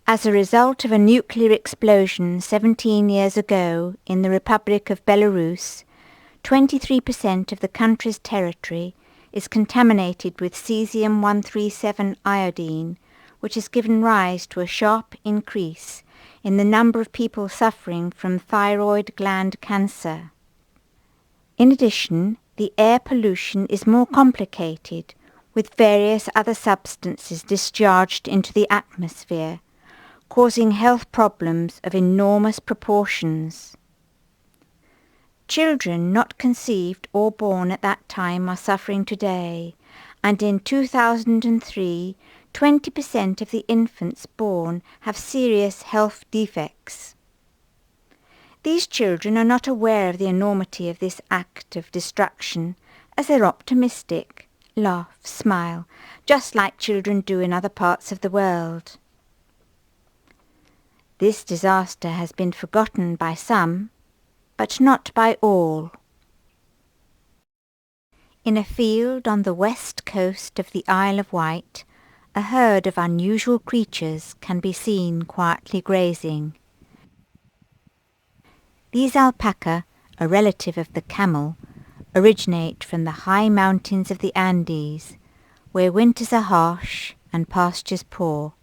As a result of a nuclear explosion 17 years ago in the Republic of Belarus, 23% of the country's territory is contaminated with cesium-137 iodine, which has given rise to a sharp increase in the number of people suffering from thyroid gland cancer. In addition, the air pollution is more complicated, with various other substances discharged into the atmosphere, causing health problems of enormous proportions. Children not conceived or born at that time are suffering today, and in 2003, 20% of the infants born have serious health defects. These children are not aware of the enormity of this act of destruction, as they're optimistic, laugh, smile, just like children do in other parts of the world. This disaster has been forgotten by some, but not by all. In a field on the west coast of the Isle of Wight, a herd of unusual creatures can be seen quietly grazing. These alpaca, a relative of the camel, originate from the high mountains of the Andes, where winters are harsh and pastures poor.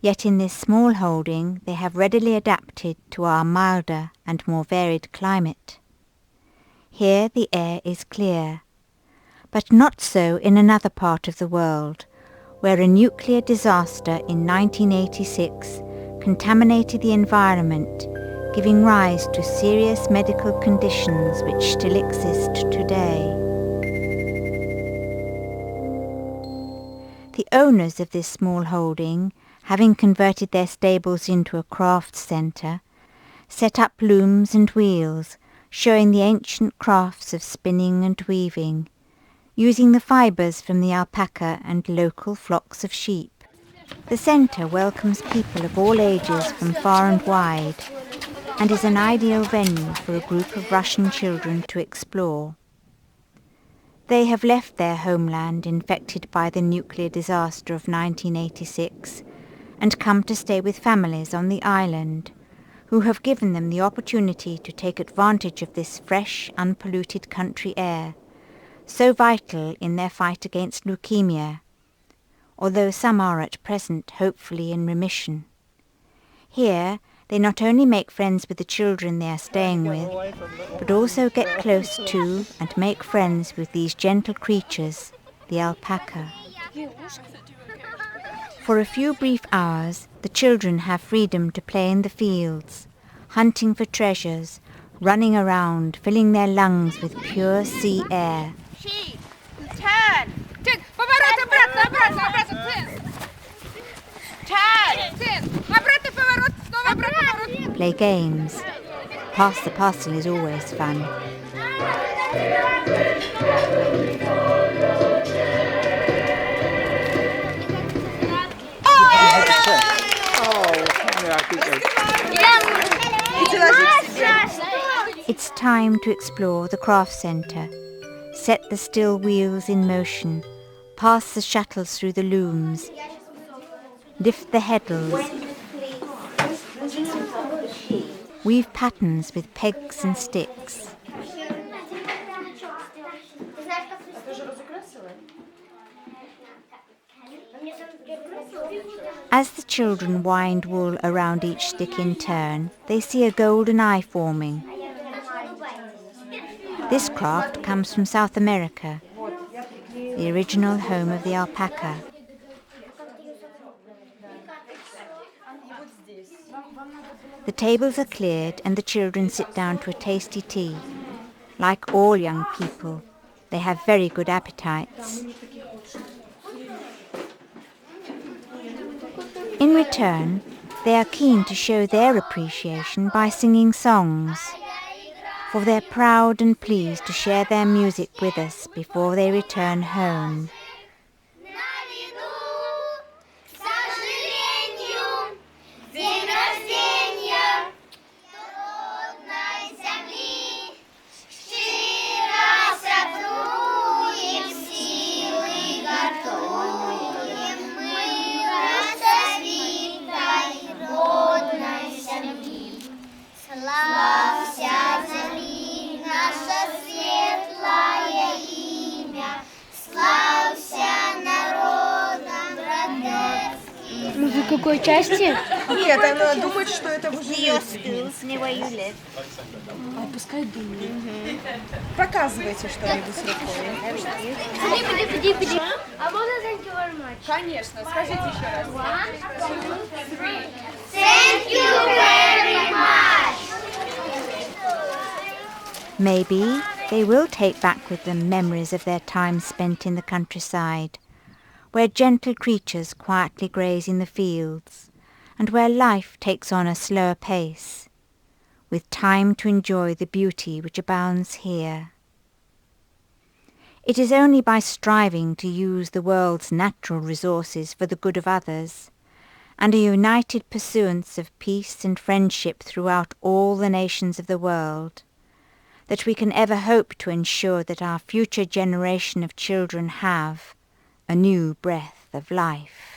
Yet in this small holding they have readily adapted to our milder and more varied climate. Here the air is clear, but not so in another part of the world, where a nuclear disaster in 1986 contaminated the environment, giving rise to serious medical conditions which still exist today. The owners of this small holding, having converted their stables into a crafts centre, set up looms and wheels, showing the ancient crafts of spinning and weaving, using the fibres from the alpaca and local flocks of sheep. The centre welcomes people of all ages from far and wide, and is an ideal venue for a group of Russian children to explore. They have left their homeland infected by the nuclear disaster of 1986 and come to stay with families on the island, who have given them the opportunity to take advantage of this fresh, unpolluted country air, so vital in their fight against leukemia, although some are at present hopefully in remission. Here, they not only make friends with the children they are staying with, but also get close to and make friends with these gentle creatures, the alpaca. For a few brief hours, the children have freedom to play in the fields, hunting for treasures, running around, filling their lungs with pure sea air. Play games. Pass the parcel is always fun. It's time to explore the craft centre, set the still wheels in motion, pass the shuttles through the looms, lift the heddles, weave patterns with pegs and sticks. As the children wind wool around each stick in turn, they see a golden eye forming. This craft comes from South America, the original home of the alpaca. The tables are cleared and the children sit down to a tasty tea. Like all young people, they have very good appetites. In return, they are keen to show their appreciation by singing songs, for they're proud and pleased to share their music with us before they return home. В какой части? Нет, она думает, что это уже Your schools, near where you live. А пускай думает. Показывайте что-нибудь с рукой. Подожди. А можно thank you very much? Конечно, скажите еще раз. Maybe they will take back with them memories of their time spent in the countryside, where gentle creatures quietly graze in the fields, and where life takes on a slower pace, with time to enjoy the beauty which abounds here. It is only by striving to use the world's natural resources for the good of others, and a united pursuance of peace and friendship throughout all the nations of the world, that we can ever hope to ensure that our future generation of children have a new breath of life.